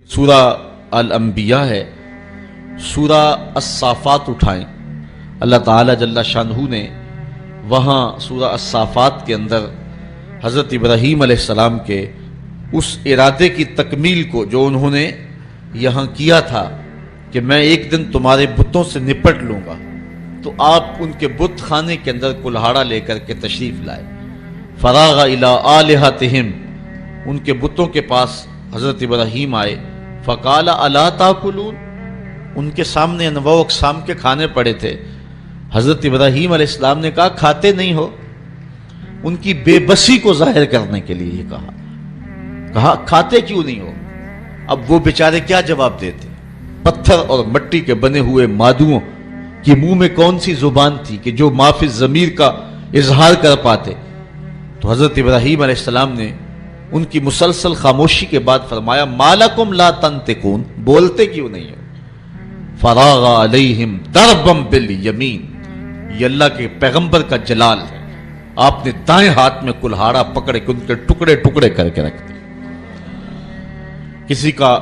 سورہ الانبیاء ہے، سورہ الصافات اٹھائیں۔ اللہ تعالیٰ جل شانہ نے وہاں سورہ الصافات کے اندر حضرت ابراہیم علیہ السلام کے اس ارادے کی تکمیل کو جو انہوں نے یہاں کیا تھا کہ میں ایک دن تمہارے بتوں سے نپٹ لوں گا، تو آپ ان کے بت خانے کے اندر کلہاڑا لے کر کے تشریف لائے۔ فراغ الی آلہتہم، ان کے بتوں کے پاس حضرت ابراہیم آئے۔ فقال الا تاکلون، ان کے سامنے انواع اقسام کے کھانے پڑے تھے۔ حضرت ابراہیم علیہ السلام نے کہا کھاتے نہیں ہو؟ ان کی بے بسی کو ظاہر کرنے کے لیے یہ کہا کھاتے کیوں نہیں ہو؟ اب وہ بیچارے کیا جواب دیتے؟ پتھر اور مٹی کے بنے ہوئے مادوؤں کی منہ میں کون سی زبان تھی کہ جو ما فی الضمیر کا اظہار کر پاتے؟ تو حضرت ابراہیم علیہ السلام نے ان کی مسلسل خاموشی کے بعد فرمایا ما لکم لا تنطقون، بولتے کیوں نہیں ہو؟ فراغ علیہم ضربا بالیمین، یہ اللہ کے پیغمبر کا جلال ہے، آپ نے دائیں ہاتھ میں کلہاڑا پکڑ کے ان کے ٹکڑے ٹکڑے کر کے رکھ دیے۔ کسی کا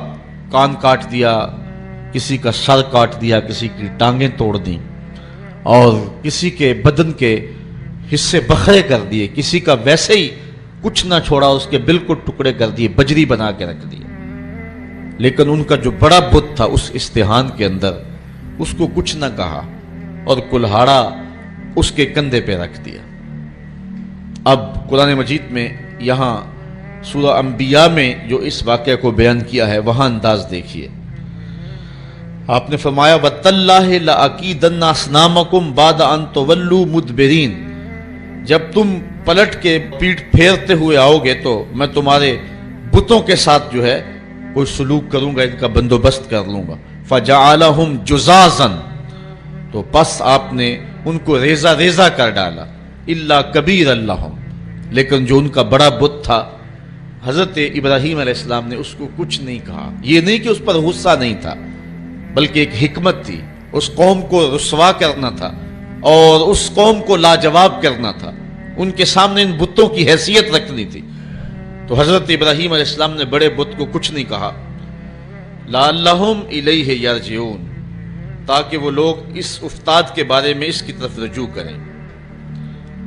کان کاٹ دیا، کسی کا سر کاٹ دیا، کسی کی ٹانگیں توڑ دیں، اور کسی کے بدن کے حصے بکھرے کر دیے، کسی کا ویسے ہی کچھ نہ چھوڑا، اس کے بالکل ٹکڑے کر دیے، بجری بنا کے رکھ دیے۔ لیکن ان کا جو بڑا بت تھا اس استحان کے اندر، اس کو کچھ نہ کہا اور کلہاڑا اس کے کندھے پہ رکھ دیا۔ اب قرآن مجید میں یہاں سورہ انبیاء میں جو اس واقعہ کو بیان کیا ہے وہاں انداز دیکھیے۔ آپ نے فرمایا وَتَاللَّهِ لَأَكِيدَنَّ أَصْنَامَكُمْ بَعْدَ أَن تُوَلُّوا مُدْبِرِينَ، جب تم پلٹ کے پیٹھ پھیرتے ہوئے آؤ گے تو میں تمہارے بتوں کے ساتھ جو ہے کوئی سلوک کروں گا، ان کا بندوبست کر لوں گا۔ فَجَعَلَهُمْ جُزَازًا، تو پس آپ نے ان کو ریزہ ریزہ کر ڈالا۔ إِلَّا كَبِيرًا لَهُمْ، لیکن جو ان کا بڑا بت تھا حضرت ابراہیم علیہ السلام نے اس کو کچھ نہیں کہا۔ یہ نہیں کہ اس پر غصہ نہیں تھا، بلکہ ایک حکمت تھی، اس قوم کو رسوا کرنا تھا اور اس قوم کو لاجواب کرنا تھا، ان کے سامنے ان بتوں کی حیثیت رکھنی تھی۔ تو حضرت ابراہیم علیہ السلام نے بڑے بت کو کچھ نہیں کہا۔ لعلہم الیہ یرجعون، تاکہ وہ لوگ اس افتاد کے بارے میں اس کی طرف رجوع کریں۔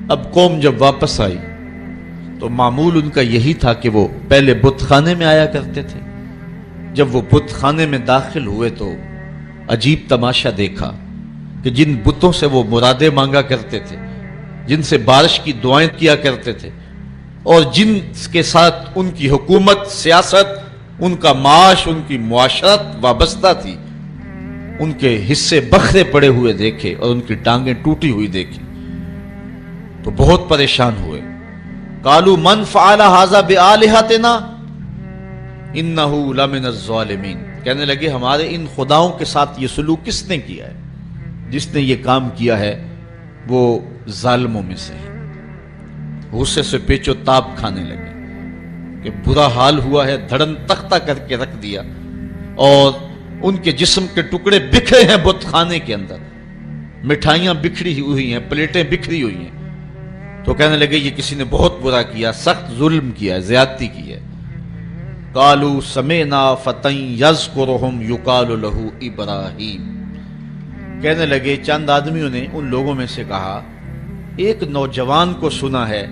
اب قوم جب واپس آئی تو معمول ان کا یہی تھا کہ وہ پہلے بت خانے میں آیا کرتے تھے۔ جب وہ بت خانے میں داخل ہوئے تو عجیب تماشا دیکھا کہ جن بتوں سے وہ مرادیں مانگا کرتے تھے، جن سے بارش کی دعائیں کیا کرتے تھے، اور جن کے ساتھ ان کی حکومت، سیاست، ان کا معاش، ان کی معاشرت وابستہ تھی، ان کے حصے بکھرے پڑے ہوئے دیکھے اور ان کی ٹانگیں ٹوٹی ہوئی دیکھی تو بہت پریشان ہوئے۔ قالوا من فعل هذا بآلهتنا انه لمن الظالمین، کہنے لگے ہمارے ان خداؤں کے ساتھ یہ سلوک کس نے کیا ہے؟ جس نے یہ کام کیا ہے وہ ظالموں میں سے ہے۔ غصے سے پیچو تاب کھانے لگے کہ برا حال ہوا ہے، دھڑن تختہ کر کے رکھ دیا اور ان کے جسم کے ٹکڑے بکھرے ہیں بت خانے کے اندر، مٹھائیاں بکھری ہوئی ہیں، پلیٹیں بکھری ہوئی ہیں۔ تو کہنے لگے یہ کسی نے بہت برا کیا، سخت ظلم کیا، زیادتی کی ہے۔ قالوا سمعنا فتى يذكرهم يقال له ابراہیم، کہنے لگے چند آدمیوں نے ان لوگوں میں سے کہا ایک نوجوان کو سنا ہے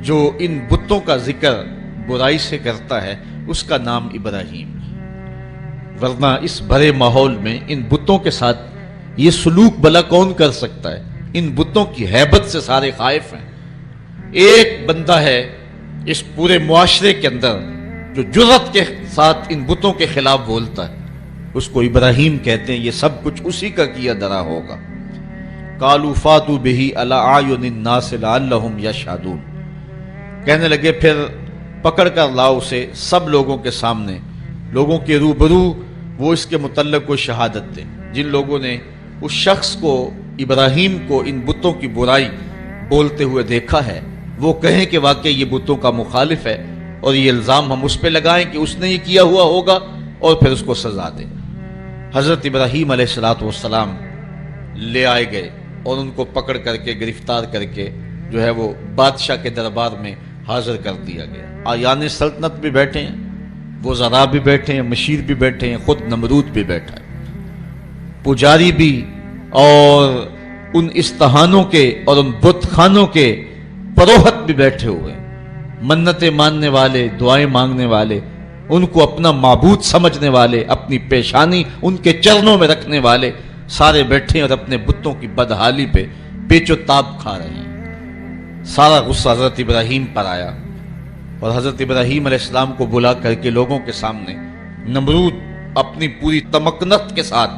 جو ان بتوں کا ذکر برائی سے کرتا ہے، اس کا نام ابراہیم ہے۔ ورنہ اس بھرے ماحول میں ان بتوں کے ساتھ یہ سلوک بھلا کون کر سکتا ہے؟ ان بتوں کی ہیبت سے سارے خائف ہیں۔ ایک بندہ ہے اس پورے معاشرے کے اندر جو جرأت کے ساتھ ان بتوں کے خلاف بولتا ہے، اس کو ابراہیم کہتے ہیں، یہ سب کچھ اسی کا کیا دھرا ہوگا۔ قالوا فاتوا به علی اعین الناس لعلهم یشهدون، کہنے لگے پھر پکڑ کر لاؤ اسے سب لوگوں کے سامنے، لوگوں کے روبرو وہ اس کے متعلق کوئی شہادت دیں۔ جن لوگوں نے اس شخص کو، ابراہیم کو، ان بتوں کی برائی بولتے ہوئے دیکھا ہے وہ کہیں کہ واقعی یہ بتوں کا مخالف ہے، اور یہ الزام ہم اس پہ لگائیں کہ اس نے یہ کیا ہوا ہوگا اور پھر اس کو سزا دیں۔ حضرت ابراہیم علیہ السلام لے آئے گئے اور ان کو پکڑ کر کے گرفتار کر کے جو ہے وہ بادشاہ کے دربار میں حاضر کر دیا گیا۔ آیان سلطنت بھی بیٹھے ہیں، وہ ذرا بھی بیٹھے ہیں، مشیر بھی بیٹھے ہیں، خود نمرود بھی بیٹھا ہے، پجاری بھی، اور ان استہانوں کے اور ان بت خانوں کے پروہت بھی بیٹھے ہوئے ہیں، منتیں ماننے والے، دعائیں مانگنے والے، ان کو اپنا معبود سمجھنے والے، اپنی پیشانی ان کے چرنوں میں رکھنے والے سارے بیٹھے ہیں اور اپنے بتوں کی بدحالی پہ پیچ و تاب کھا رہے ہیں۔ سارا غصہ حضرت ابراہیم پر آیا اور حضرت ابراہیم علیہ السلام کو بلا کر کے لوگوں کے سامنے نمرود اپنی پوری تمکنت کے ساتھ،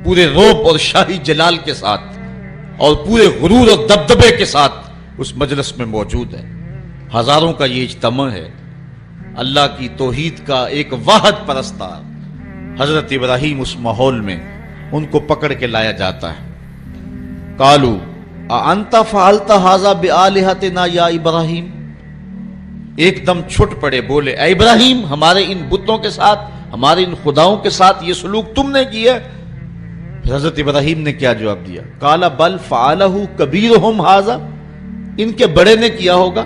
پورے رعب اور شاہی جلال کے ساتھ اور پورے غرور اور دبدبے کے ساتھ اس مجلس میں موجود ہے۔ ہزاروں کا یہ اجتماع ہے، اللہ کی توحید کا ایک واحد پرستار حضرت ابراہیم اس ماحول میں ان کو پکڑ کے لایا جاتا ہے۔ قالوا اانت فعلت هذا بآلهتنا یا ابراہیم، ایک دم چھٹ پڑے، بولے اے ابراہیم ہمارے ان بتوں کے ساتھ، ہمارے ان خداؤں کے ساتھ یہ سلوک تم نے کیا؟ پھر حضرت ابراہیم نے کیا جواب دیا؟ قال بل فعلہ کبیرہم ھذا، ان کے بڑے نے کیا ہوگا،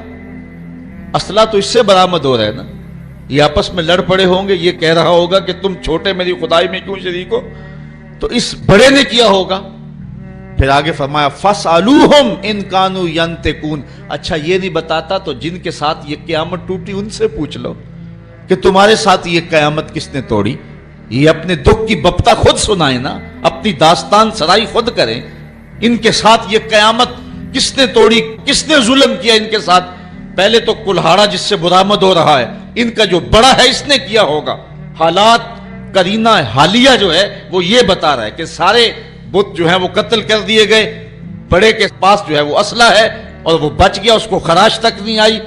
اسلحہ تو اس سے برآمد ہو رہا ہے نا، یہ آپس میں لڑ پڑے ہوں گے، یہ کہہ رہا ہوگا کہ تم چھوٹے میری خدائی میں کیوں شریک ہو، تو اس بڑے نے کیا ہوگا۔ پھر آگے فرمایا فَاسْأَلُوهُمْ إِن كَانُوا يَنْتِقُونَ، اچھا یہ نہیں بتاتا تو جن کے ساتھ یہ قیامت ٹوٹی ان سے پوچھ لو کہ تمہارے ساتھ یہ قیامت کس نے توڑی، یہ اپنے دکھ کی بپتا خود سنائیں نا، اپنی داستان سرائی خود کریں، ان کے ساتھ یہ قیامت کس نے توڑی، کس نے ظلم کیا ان کے ساتھ؟ پہلے تو کلہاڑا جس سے برآمد ہو رہا ہے، ان کا جو بڑا ہے اس نے کیا ہوگا۔ حالات قرینہ حالیہ جو ہے وہ یہ بتا رہا ہے کہ سارے بت جو ہیں وہ قتل کر دیے گئے، بڑے کے پاس جو ہے وہ اسلحہ ہے اور وہ بچ گیا، اس کو خراش تک نہیں آئی،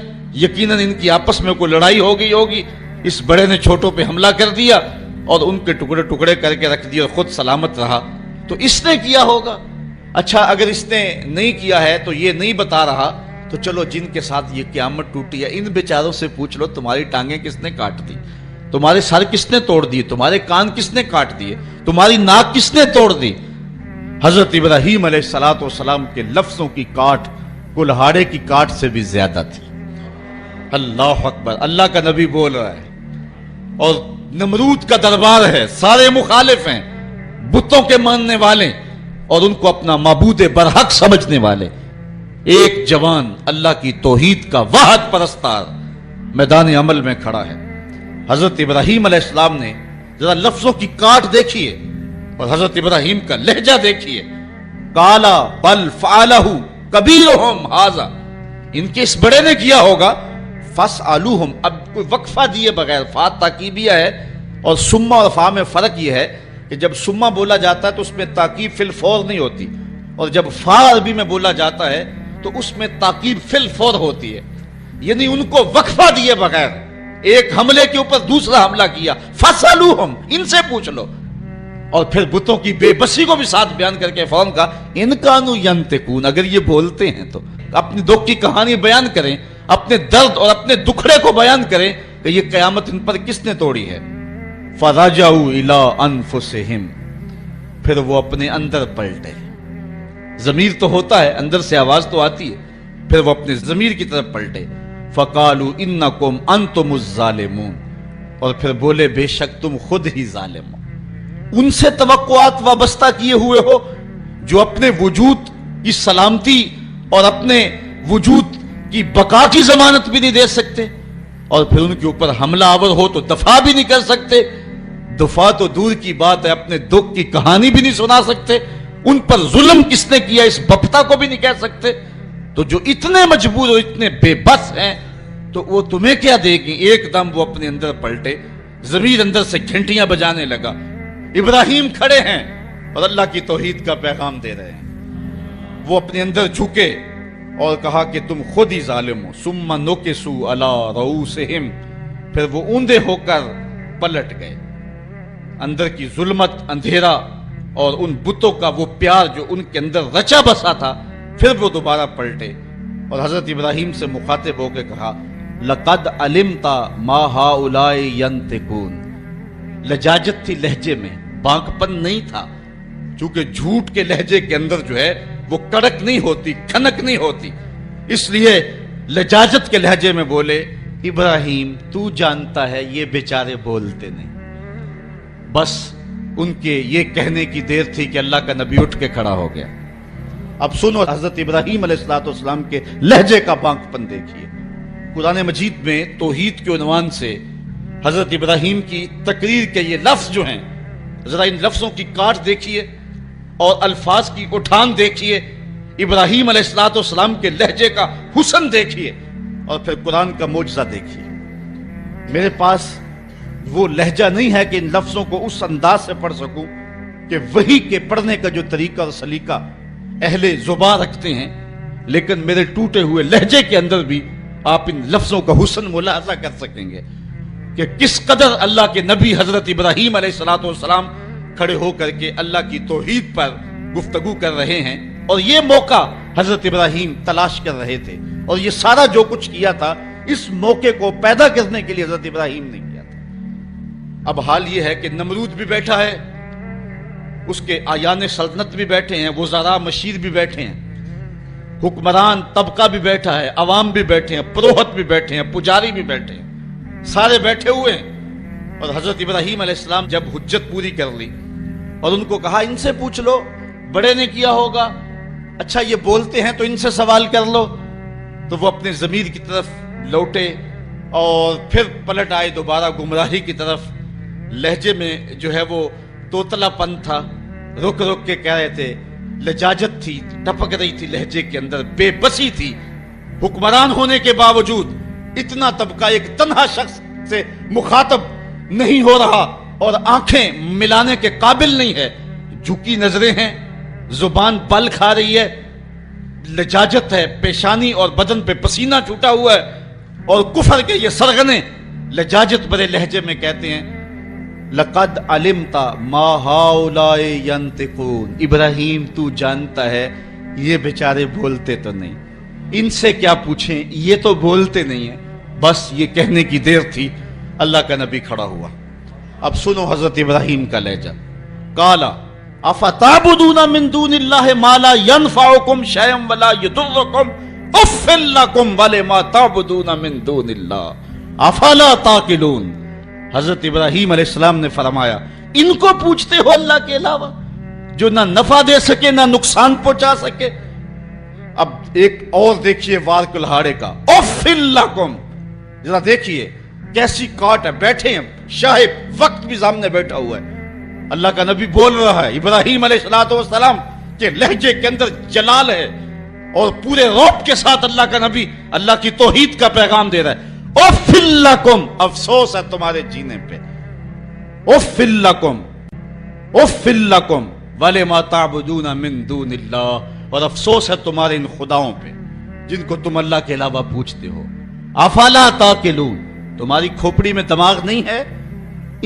یقیناً ان کی آپس میں کوئی لڑائی ہو گئی ہوگی، اس بڑے نے چھوٹوں پہ حملہ کر دیا اور ان کے ٹکڑے ٹکڑے کر کے رکھ دیا اور خود سلامت رہا، تو اس نے کیا ہوگا۔ اچھا اگر اس نے نہیں کیا ہے تو یہ نہیں بتا رہا، تو چلو جن کے ساتھ یہ قیامت ٹوٹی ہے ان بیچاروں سے پوچھ لو تمہاری ٹانگیں کس نے کاٹ دی، تمہارے سر کس نے توڑ دیے، تمہارے کان کس نے کاٹ دیے، تمہاری ناک کس نے توڑ دی۔ حضرت ابراہیم علیہ السلام کے لفظوں کی کاٹ کلہاڑے کی کاٹ سے بھی زیادہ تھی۔ اللہ اکبر، اللہ کا نبی بول رہا ہے اور نمرود کا دربار ہے، سارے مخالف ہیں، بتوں کے ماننے والے اور ان کو اپنا معبود برحق سمجھنے والے۔ ایک جوان اللہ کی توحید کا واحد پرستار میدان عمل میں کھڑا ہے۔ حضرت ابراہیم علیہ السلام نے ذرا لفظوں کی کاٹ دیکھیے اور حضرت ابراہیم کا لہجہ دیکھیے، کالا بل فعلہ کبیرہم ھذا، ان کے اس بڑے نے کیا ہوگا، فاسألوہم، اب کوئی وقفہ دیے بغیر، فا تاکیبیہ ہے اور سمہ اور فا میں فرق یہ ہے کہ جب سمہ بولا جاتا ہے تو اس میں تاکیب فی الفور نہیں ہوتی، اور جب فا عربی میں بولا جاتا ہے تو اس میں تاکیب فی الفور ہوتی ہے، یعنی ان کو وقفہ دیے بغیر ایک حملے کے اوپر دوسرا حملہ کیا، فاسألوہم، ان سے پوچھ لو، اور پھر بتوں کی بے بسی کو بھی ساتھ بیان کر کے فوراً کہا ان کانوا ینطقون، اگر یہ بولتے ہیں تو اپنی دکھ کی کہانی بیان کریں، اپنے درد اور اپنے دکھڑے کو بیان کریں کہ یہ قیامت ان پر کس نے توڑی ہے۔ فرجعوا الی انفسہم، پھر وہ اپنے اندر پلٹے، ضمیر تو ہوتا ہے، اندر سے آواز تو آتی ہے، پھر وہ اپنے ضمیر کی طرف پلٹے، فقالوا انکم انتم الظالمون، اور پھر بولے بے شک تم خود ہی ظالم ہو، ان سے توقعات وابستہ کیے ہوئے ہو جو اپنے وجود کی سلامتی اور اپنے وجود کی بقا کی ضمانت بھی نہیں دے سکتے، اور پھر ان کے اوپر حملہ آور ہو تو دفاع بھی نہیں کر سکتے، دفاع تو دور کی بات ہے، اپنے دکھ کی کہانی بھی نہیں سنا سکتے، ان پر ظلم کس نے کیا اس بپتا کو بھی نہیں کہہ سکتے، تو جو اتنے مجبور اور اتنے بے بس ہیں تو وہ تمہیں کیا دے گی۔ ایک دم وہ اپنے اندر پلٹے، ضمیر اندر سے گھنٹیاں بجانے لگا، ابراہیم کھڑے ہیں اور اللہ کی توحید کا پیغام دے رہے ہیں، وہ اپنے اندر جھکے اور کہا کہ تم خود ہی ظالم ہو، ثم نکسوا علی رؤوسہم، پھر وہ اوندے ہو کر پلٹ گئے، اندر کی ظلمت، اندھیرا اور ان بتوں کا وہ پیار جو ان کے اندر رچا بسا تھا، پھر وہ دوبارہ پلٹے اور حضرت ابراہیم سے مخاطب ہو کے کہا لقد علمت ما ہؤلاء ینطقون، لجاجت تھی لہجے میں، بانک پن نہیں تھا، چونکہ جھوٹ کے لہجے کے اندر جو ہے وہ کڑک نہیں ہوتی، کھنک نہیں ہوتی، اس لیے لجاجت کے لہجے میں بولے ابراہیم تو جانتا ہے یہ بیچارے بولتے نہیں. بس ان کے یہ کہنے کی دیر تھی کہ اللہ کا نبی اٹھ کے کھڑا ہو گیا. اب سنو حضرت ابراہیم علیہ السلام کے لہجے کا بانک پن دیکھیے. قرآن مجید میں توحید کے عنوان سے حضرت ابراہیم کی تقریر کے یہ لفظ جو ہیں، ذرا ان لفظوں کی کاٹ دیکھیے اور الفاظ کی اٹھان دیکھیے، ابراہیم علیہ السلام کے لہجے کا حسن دیکھیے اور پھر قرآن کا معجزہ دیکھیے. میرے پاس وہ لہجہ نہیں ہے کہ ان لفظوں کو اس انداز سے پڑھ سکوں کہ وحی کے پڑھنے کا جو طریقہ اور سلیقہ اہل زبان رکھتے ہیں، لیکن میرے ٹوٹے ہوئے لہجے کے اندر بھی آپ ان لفظوں کا حسن ملاحظہ کر سکیں گے کہ کس قدر اللہ کے نبی حضرت ابراہیم علیہ السلام کھڑے ہو کر کے اللہ کی توحید پر گفتگو کر رہے ہیں، اور یہ موقع حضرت ابراہیم تلاش کر رہے تھے، اور یہ سارا جو کچھ کیا تھا اس موقع کو پیدا کرنے کے لیے حضرت ابراہیم نے کیا تھا. اب حال یہ ہے کہ نمرود بھی بیٹھا ہے، اس کے آیان سلطنت بھی بیٹھے ہیں، وزراء مشیر بھی بیٹھے ہیں، حکمران طبقہ بھی بیٹھا ہے، عوام بھی بیٹھے ہیں، پروہت بھی بیٹھے ہیں، پجاری بھی بیٹھے ہیں، سارے بیٹھے ہوئے ہیں. اور حضرت ابراہیم علیہ السلام جب حجت پوری کر لی اور ان کو کہا ان سے پوچھ لو، بڑے نے کیا ہوگا، اچھا یہ بولتے ہیں تو ان سے سوال کر لو، تو وہ اپنے ضمیر کی طرف لوٹے اور پھر پلٹ آئے دوبارہ گمراہی کی طرف. لہجے میں جو ہے وہ توتلا پن تھا، رک رک کے کہہ رہے تھے، لجاجت تھی، ٹپک رہی تھی لہجے کے اندر، بے بسی تھی. حکمران ہونے کے باوجود اتنا طبقہ ایک تنہا شخص سے مخاطب نہیں ہو رہا اور آنکھیں ملانے کے قابل نہیں ہے، جھکی نظریں ہیں، زبان پل کھا رہی ہے، لجاجت ہے، پیشانی اور بدن پہ پسینہ چھوٹا ہوا ہے، اور کفر کے یہ سرغنے لجاجت برے لہجے میں کہتے ہیں لقد علمت ما هؤلاء ينطقون. ابراہیم تو جانتا ہے یہ بیچارے بولتے تو نہیں، ان سے کیا پوچھیں، یہ تو بولتے نہیں ہیں. بس یہ کہنے کی دیر تھی، اللہ کا نبی کھڑا ہوا. اب سنو حضرت ابراہیم کا لہجہ. قالا افتعبدون من دون اللہ ما لا ينفعکم شیئا ولا یضرکم اف لکم ولما تعبدون من دون اللہ افلا تعقلون. حضرت ابراہیم علیہ السلام نے فرمایا ان کو پوچھتے ہو اللہ کے علاوہ جو نہ نفع دے سکے نہ نقصان پہنچا سکے. اب ایک اور دیکھیے وار کلہاڑے کا، اف لکم. ذرا دیکھیے کیسی کاٹ ہے، بیٹھے ہیں شاہب، وقت بھی سامنے بیٹھا ہوا ہے، اللہ کا نبی بول رہا ہے. ابراہیم علیہ السلام کے لہجے کے اندر جلال ہے اور پورے رعب کے ساتھ اللہ کا نبی اللہ کی توحید کا پیغام دے رہا ہے. اف لکم، افسوس ہے تمہارے جینے پہ، اف لکم اف لکم ولما تعبدون من دون اللہ، اور افسوس ہے تمہارے ان خداؤں پہ جن کو تم اللہ کے علاوہ پوچھتے ہو. افلا تعقلون، تمہاری کھوپڑی میں دماغ نہیں ہے،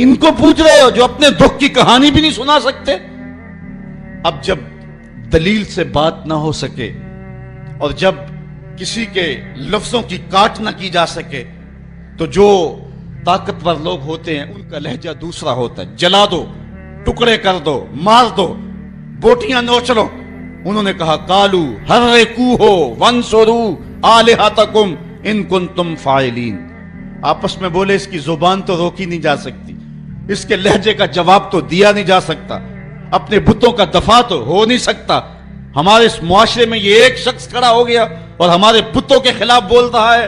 ان کو پوچھ رہے ہو جو اپنے دکھ کی کہانی بھی نہیں سنا سکتے. اب جب دلیل سے بات نہ ہو سکے اور جب کسی کے لفظوں کی کاٹ نہ کی جا سکے تو جو طاقتور لوگ ہوتے ہیں ان کا لہجہ دوسرا ہوتا ہے. جلا دو، ٹکڑے کر دو، مار دو، بوٹیاں نوچ لو. انہوں نے کہا قالو حرقوہ وانصروا آلہتکم ان کنتم فاعلین. آپس میں بولے اس کی زبان تو روکی نہیں جا سکتی، اس کے لہجے کا جواب تو دیا نہیں جا سکتا، اپنے بتوں کا دفاع تو ہو نہیں سکتا. ہمارے اس معاشرے میں یہ ایک شخص کھڑا ہو گیا اور ہمارے بتوں کے خلاف بول رہا ہے،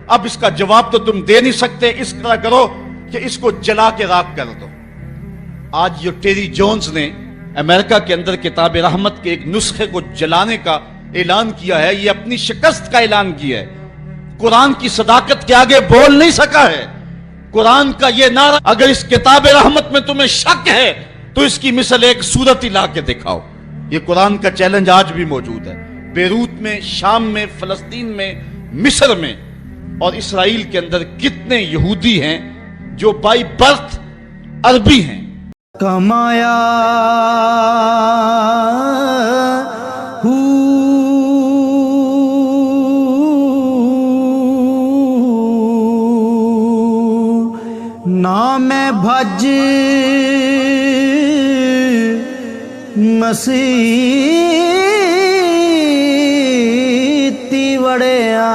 اب اس کا جواب تو تم دے نہیں سکتے، اس طرح کرو کہ اس کو جلا کے راکھ کر دو. آج جو ٹیری جونز نے امریکہ کے اندر کتاب رحمت کے ایک نسخے کو جلانے کا اعلان کیا ہے، یہ اپنی شکست کا اعلان کیا ہے. قرآن کی صداقت کے آگے بول نہیں سکا ہے. قرآن کا یہ نعرہ، اگر اس کتاب رحمت میں تمہیں شک ہے تو اس کی مثل ایک صورت ہی لا کے دکھاؤ. یہ قرآن کا چیلنج آج بھی موجود ہے. بیروت میں، شام میں، فلسطین میں، مصر میں اور اسرائیل کے اندر کتنے یہودی ہیں جو بائی برتھ عربی ہیں. کمایا نام بھج مسیتی وڑیا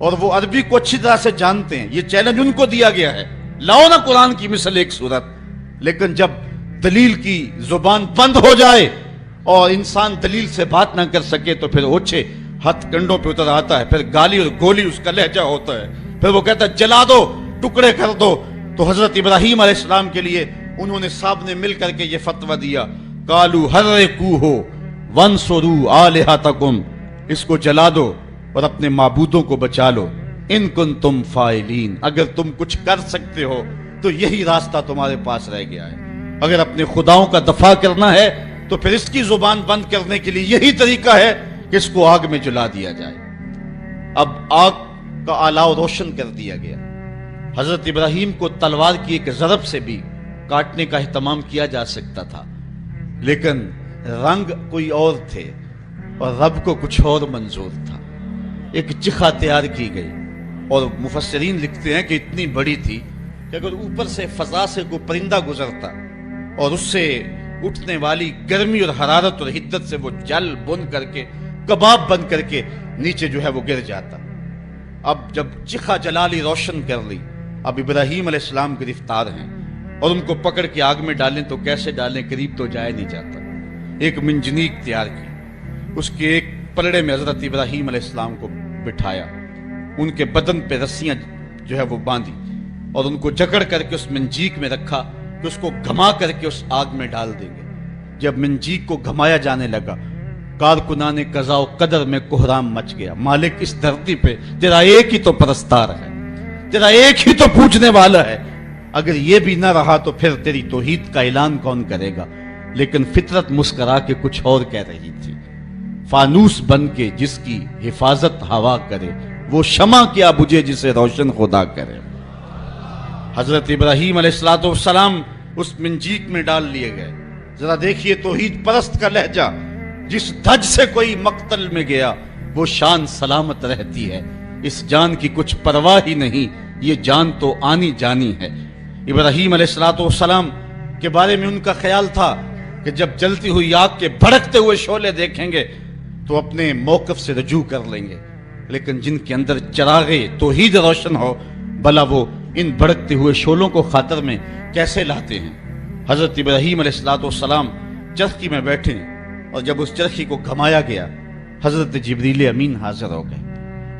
اور وہ عربی کو اچھی طرح سے جانتے ہیں. یہ چیلنج ان کو دیا گیا ہے, لاؤ نا قرآن کی مثل ایک صورت. لیکن جب دلیل کی زبان بند ہو جائے اور انسان دلیل سے بات نہ کر سکے تو پھر اوچھے ہاتھ کنڈوں پہ اتر آتا ہے, پھر گالی اور گولی اس کا لہجہ ہوتا ہے, پھر وہ کہتا ہے جلا دو, ٹکڑے کر دو. تو حضرت ابراہیم علیہ السلام کے لیے انہوں نے صاحب نے مل کر کے یہ فتویٰ دیا, قالوا حرقوہ وانصروا آلہتکم, اس کو جلا دو اور اپنے معبودوں کو بچا لو. ان کنتم فاعلین, اگر تم کچھ کر سکتے ہو تو یہی راستہ تمہارے پاس رہ گیا ہے. اگر اپنے خداؤں کا دفاع کرنا ہے تو پھر اس کی زبان بند کرنے کے لیے یہی طریقہ ہے کہ اس کو آگ میں جلا دیا جائے. اب آگ کا آلاؤ روشن کر دیا گیا. حضرت ابراہیم کو تلوار کی ایک ضرب سے بھی کاٹنے کا اہتمام کیا جا سکتا تھا, لیکن رنگ کوئی اور تھے اور رب کو کچھ اور منظور تھا. ایک چخا تیار کی گئی اور مفسرین لکھتے ہیں کہ اتنی بڑی تھی کہ اگر اوپر سے فضا سے کوئی پرندہ گزرتا اور اس سے اٹھنے والی گرمی اور حرارت اور حدت سے وہ جل بن کر کے کباب بن کر کے نیچے جو ہے وہ گر جاتا. اب جب چخا جلالی روشن کر لی, اب ابراہیم علیہ السلام گرفتار ہیں اور ان کو پکڑ کے آگ میں ڈالیں تو کیسے ڈالیں, قریب تو جایا نہیں جاتا. ایک منجنیق تیار کی, اس کے ایک پلڑے میں حضرت ابراہیم علیہ السلام کو بٹھایا, ان کے بدن پہ رسیاں جو ہے وہ باندھی اور ان کو جکڑ کر کے اس منجیق میں رکھا کہ اس کو گھما کر کے اس آگ میں ڈال دیں گے. جب منجیق کو گھمایا جانے لگا, کارکنان قضا و قدر میں کوہرام مچ گیا. مالک اس دھرتی پہ تیرا ایک ہی تو پرستار ہے, تیرا ایک ہی تو پوجنے والا ہے, اگر یہ بھی نہ رہا تو پھر تیری توحید کا اعلان کون کرے گا. لیکن فطرت مسکرا کے کچھ اور کہہ رہی تھی, فانوس بن کے جس کی حفاظت ہوا کرے, وہ شمع کیا بجھے جسے روشن خدا کرے. حضرت ابراہیم علیہ السلام اس منجیق میں ڈال لیے گئے. ذرا دیکھیے توحید پرست کا لہجہ, جس دھج سے کوئی مقتل میں گیا وہ شان سلامت رہتی ہے, اس جان کی کچھ پرواہ ہی نہیں, یہ جان تو آنی جانی ہے. ابراہیم علیہ السلام کے بارے میں ان کا خیال تھا کہ جب جلتی ہوئی آگ کے بھڑکتے ہوئے شعلے دیکھیں گے تو اپنے موقف سے رجوع کر لیں گے, لیکن جن کے اندر چراغ توحید روشن ہو بھلا وہ ان بھڑکتے ہوئے شعلوں کو خاطر میں کیسے لاتے ہیں. حضرت ابراہیم علیہ السلام چرخی میں بیٹھے اور جب اس چرخی کو گھمایا گیا حضرت جبریل امین حاضر ہو گئے.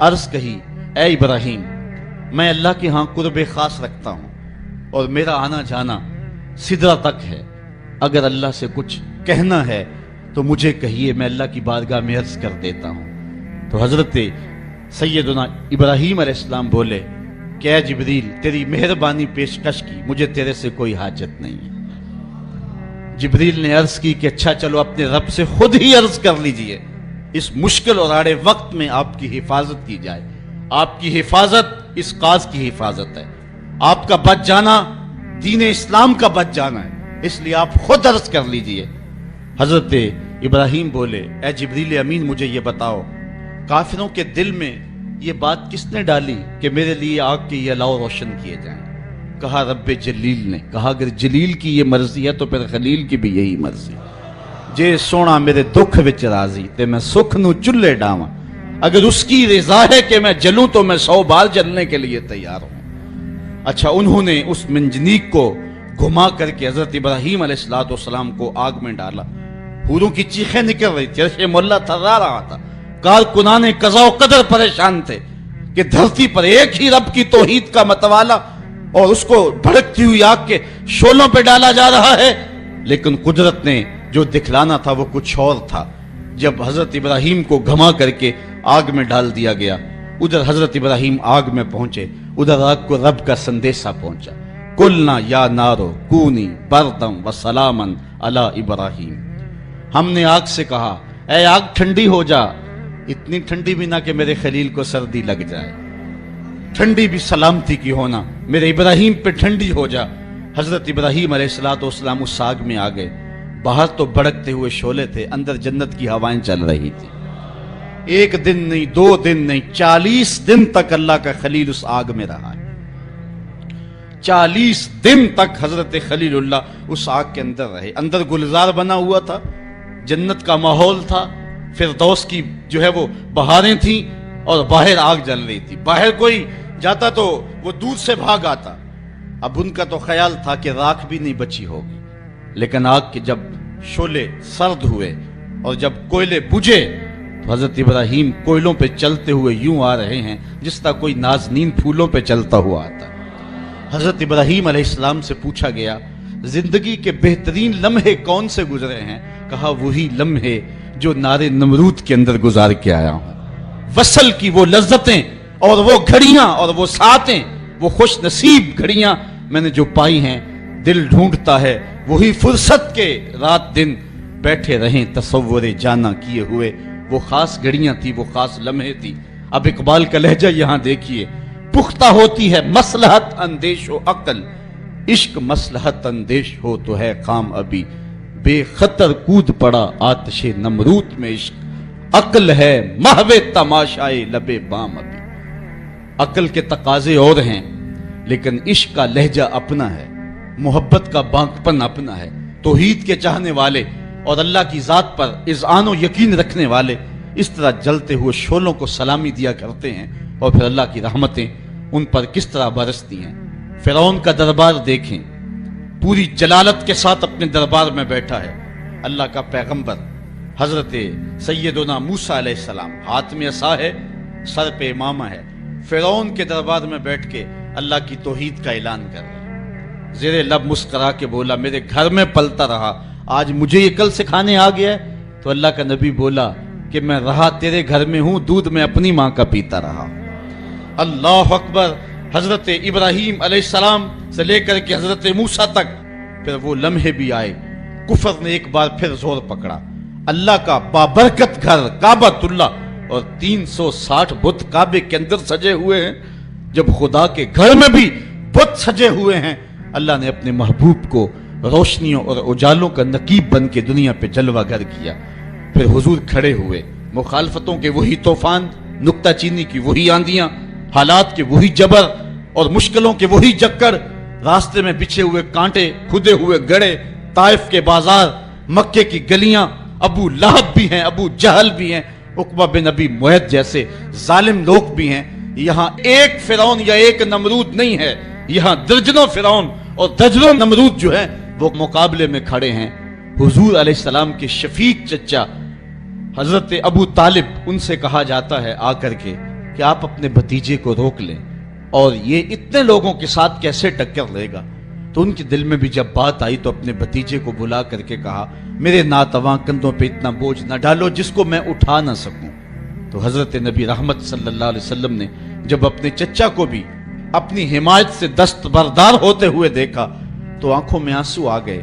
عرض کہی, اے ابراہیم, میں اللہ کے ہاں قرب خاص رکھتا ہوں اور میرا آنا جانا سدرہ تک ہے, اگر اللہ سے کچھ کہنا ہے تو مجھے کہیے, میں اللہ کی بارگاہ میں عرض کر دیتا ہوں. تو حضرت سیدنا ابراہیم علیہ السلام بولے کہ اے جبریل, تیری مہربانی پیشکش کی, مجھے تیرے سے کوئی حاجت نہیں ہے. جبریل نے عرض کی کہ اچھا چلو اپنے رب سے خود ہی عرض کر لیجئے, اس مشکل اور آڑے وقت میں آپ کی حفاظت کی جائے. آپ کی حفاظت اس قاض کی حفاظت ہے, آپ کا بچ جانا دین اسلام کا بچ جانا ہے, اس لیے آپ خود عرض کر لیجئے. حضرت ابراہیم بولے, اے جبریل امین, مجھے یہ بتاؤ, کافروں کے دل میں یہ بات کس نے ڈالی کہ میرے لیے آگ کے یہ الاؤ روشن کیے جائیں؟ کہا رب جلیل نے. کہا اگر جلیل کی یہ مرضی ہے تو پھر خلیل کی بھی یہی مرضی. جے سونا میرے دکھ وچ راضی تے میں سکھ نو چلے ڈاواں, اگر اس کی رضا ہے کہ میں جلوں تو میں 100 بار جلنے کے لیے تیار ہوں. اچھا, انہوں نے اس منجنیق کو گھما کر کے حضرت ابراہیم علیہ السلام کو آگ میں ڈالا. حوروں کی چیخیں نکل رہی تھی, عرش مولا تھرا رہا تھا, کارکنان قضا و قدر پریشان تھے کہ دھرتی پر ایک ہی رب کی توحید کا متوالا اور اس کو بھڑکتی ہوئی آگ کے شعلوں پہ ڈالا جا رہا ہے. لیکن قدرت نے جو دکھلانا تھا وہ کچھ اور تھا. جب حضرت ابراہیم کو گھما کر کے آگ میں ڈال دیا گیا, ادھر حضرت ابراہیم آگ میں پہنچے, ادھر آگ کو رب کا سندیسہ پہنچا. قلنا یا نارو کونی بردم و سلامن علی ابراہیم. ہم نے آگ سے کہا, اے آگ ٹھنڈی ہو جا, اتنی ٹھنڈی بھی نہ کہ میرے خلیل کو سردی لگ جائے, ٹھنڈی بھی سلامتی کی ہونا, میرے ابراہیم پہ ٹھنڈی ہو جا. حضرت ابراہیم علیہ السلام اس آگ میں آ گئے. باہر تو بڑکتے ہوئے شعلے تھے, اندر جنت کی ہوائیں چل رہی تھی. ایک دن نہیں, 2 دن نہیں, 40 دن تک اللہ کا خلیل اس آگ میں رہا ہے. 40 دن تک حضرت خلیل اللہ اس آگ کے اندر رہے. اندر گلزار بنا ہوا تھا، جنت کا ماحول تھا، فردوس کی جو ہے وہ بہاریں تھیں، اور باہر آگ جل رہی تھی. باہر کوئی جاتا تو وہ دور سے بھاگ آتا. اب ان کا تو خیال تھا کہ راکھ بھی نہیں بچی ہوگی، لیکن آگ کے جب شعلے سرد ہوئے اور جب کوئلے بجھے تو حضرت ابراہیم کوئلوں پہ چلتے ہوئے یوں آ رہے ہیں جس طرح کوئی نازنین پھولوں پہ چلتا ہوا آتا. حضرت ابراہیم علیہ السلام سے پوچھا گیا زندگی کے بہترین لمحے کون سے گزرے ہیں؟ کہا وہی لمحے جو نار نمرود کے اندر گزار کے آیا ہوں. وصل کی وہ لذتیں اور وہ گھڑیاں اور وہ ساعتیں، وہ خوش نصیب گھڑیاں میں نے جو پائی ہیں، دل ڈھونڈتا ہے وہی فرصت کے رات دن بیٹھے رہیں تصور جانا کیے ہوئے. وہ خاص گھڑیاں تھی، وہ خاص لمحے تھی. اب اقبال کا لہجہ یہاں دیکھیے. پختہ ہوتی ہے مصلحت اندیش و عقل، عشق مصلحت اندیش ہو تو ہے خام ابھی. بے خطر کود پڑا آتش نمرود میں عشق، عقل ہے محو تماشائے لبے بام ابھی. عقل کے تقاضے اور ہیں لیکن عشق کا لہجہ اپنا ہے، محبت کا بانکپن اپنا ہے. توحید کے چاہنے والے اور اللہ کی ذات پر اذعان و یقین رکھنے والے اس طرح جلتے ہوئے شعلوں کو سلامی دیا کرتے ہیں، اور پھر اللہ کی رحمتیں ان پر کس طرح برستی ہیں. فرعون کا دربار دیکھیں، پوری جلالت کے ساتھ اپنے دربار میں بیٹھا ہے. اللہ کا پیغمبر حضرت سیدنا موسیٰ علیہ السلام، ہاتھ میں عصا ہے، سر پہ امامہ ہے، فرعون کے دربار میں بیٹھ کے اللہ کی توحید کا اعلان کر رہا ہے. زیر لب مسکرا کے بولا میرے گھر میں پلتا رہا، آج مجھے یہ کل سکھانے آ گیا ہے. تو اللہ کا نبی بولا کہ میں رہا تیرے گھر میں ہوں، دودھ میں اپنی ماں کا پیتا رہا. اللہ اکبر. حضرت ابراہیم علیہ السلام سے لے کر کے حضرت موسیٰ تک پھر وہ لمحے بھی آئے. کفر نے ایک بار پھر زور پکڑا. اللہ کا بابرکت گھر کعبۃ اللہ اور 360 بت کعبے کے اندر سجے ہوئے ہیں. جب خدا کے گھر میں بھی بت سجے ہوئے ہیں، اللہ نے اپنے محبوب کو روشنیوں اور اجالوں کا نقیب بن کے دنیا پہ جلوہ گر کیا. پھر حضور کھڑے ہوئے. مخالفتوں کے وہی طوفان، نکتہ چینی کی وہی آندیاں، حالات کے وہی جبر اور مشکلوں کے وہی چکر، راستے میں بچھے ہوئے کانٹے، کھدے ہوئے گڑھے، طائف کے بازار، مکے کی گلیاں. ابو لہب بھی ہیں، ابو جہل بھی ہیں، عقبہ بن ابی معیط جیسے ظالم لوگ بھی ہیں. یہاں ایک فرعون یا ایک نمرود نہیں ہے، یہاں درجنوں فرعون اور درجنوں نمرود جو ہیں وہ مقابلے میں کھڑے ہیں. حضور علیہ السلام کے شفیق چچا حضرت ابو طالب، ان سے کہا جاتا ہے آ کر کے کہ آپ اپنے بھتیجے کو روک لیں، اور یہ اتنے لوگوں کے ساتھ کیسے ٹکر لے گا. تو ان کے دل میں بھی جب بات آئی تو اپنے بھتیجے کو بلا کر کے کہا میرے ناتواں کندھوں پہ اتنا بوجھ نہ ڈالو جس کو میں اٹھا نہ سکوں. تو حضرت نبی رحمت صلی اللہ علیہ وسلم نے جب اپنے چچا کو بھی اپنی حمایت سے دستبردار ہوتے ہوئے دیکھا تو آنکھوں میں آنسو آ گئے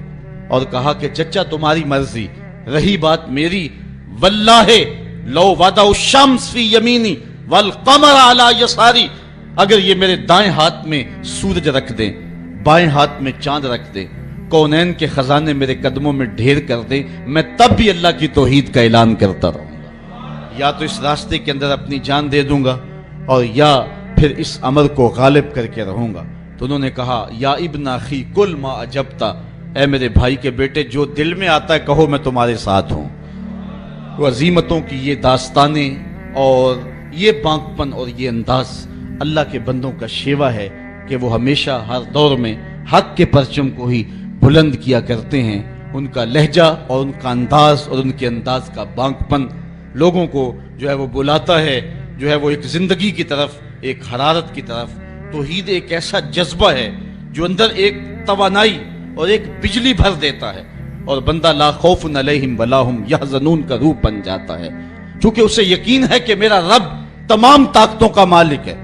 اور کہا کہ چچا تمہاری مرضی، رہی بات میری، واللہ لو وضع الشمس فی یمینی والقمر علی یساری، اگر یہ میرے دائیں ہاتھ میں سورج رکھ دیں، بائیں ہاتھ میں چاند رکھ دیں، کونین کے خزانے میرے قدموں میں ڈھیر کر دیں، میں تب بھی اللہ کی توحید کا اعلان کرتا رہوں گا. یا تو اس راستے کے اندر اپنی جان دے دوں گا اور یا پھر اس امر کو غالب کر کے رہوں گا. تو انہوں نے کہا یا ابن اخی کل ما اجبتا، اے میرے بھائی کے بیٹے جو دل میں آتا ہے کہو میں تمہارے ساتھ ہوں. وہ عظیمتوں کی یہ داستانیں اور یہ بانکپن اور یہ انداز اللہ کے بندوں کا شیوا ہے کہ وہ ہمیشہ ہر دور میں حق کے پرچم کو ہی بلند کیا کرتے ہیں. ان کا لہجہ اور ان کا انداز اور ان کے انداز کا بانکپن لوگوں کو جو ہے وہ بلاتا ہے، جو ہے وہ ایک زندگی کی طرف، ایک حرارت کی طرف. توحید ایک ایسا جذبہ ہے جو اندر ایک توانائی اور ایک بجلی بھر دیتا ہے اور بندہ لا خوف علیہم ولا ہم یحزنون کا روح بن جاتا ہے، چونکہ اسے یقین ہے کہ میرا رب تمام طاقتوں کا مالک ہے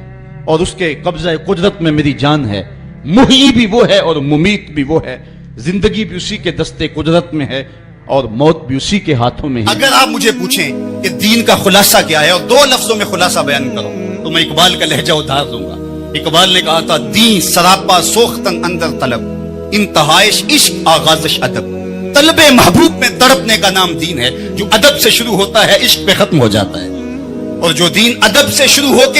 اور اس کے قبضہ قدرت میں میری جان ہے. محیی بھی وہ ہے اور ممیت بھی وہ ہے، زندگی بھی اسی کے دستے قدرت میں ہے اور موت بھی اسی کے ہاتھوں میں ہے. اگر آپ مجھے پوچھیں کہ دین کا خلاصہ کیا ہے اور 2 لفظوں میں خلاصہ بیان کرو تو میں اقبال کا لہجہ اتار دوں گا. اقبال نے کہا تھا دین سراپا سوختن اندر طلب، انتہائش عشق آغازش ادب. طلب محبوب میں تڑپنے کا نام دین ہے. جو ادب سے شروع ہوتا ہے عشق پہ ختم ہو جاتا ہے، اور جو دین ادب سے شروع ہو کے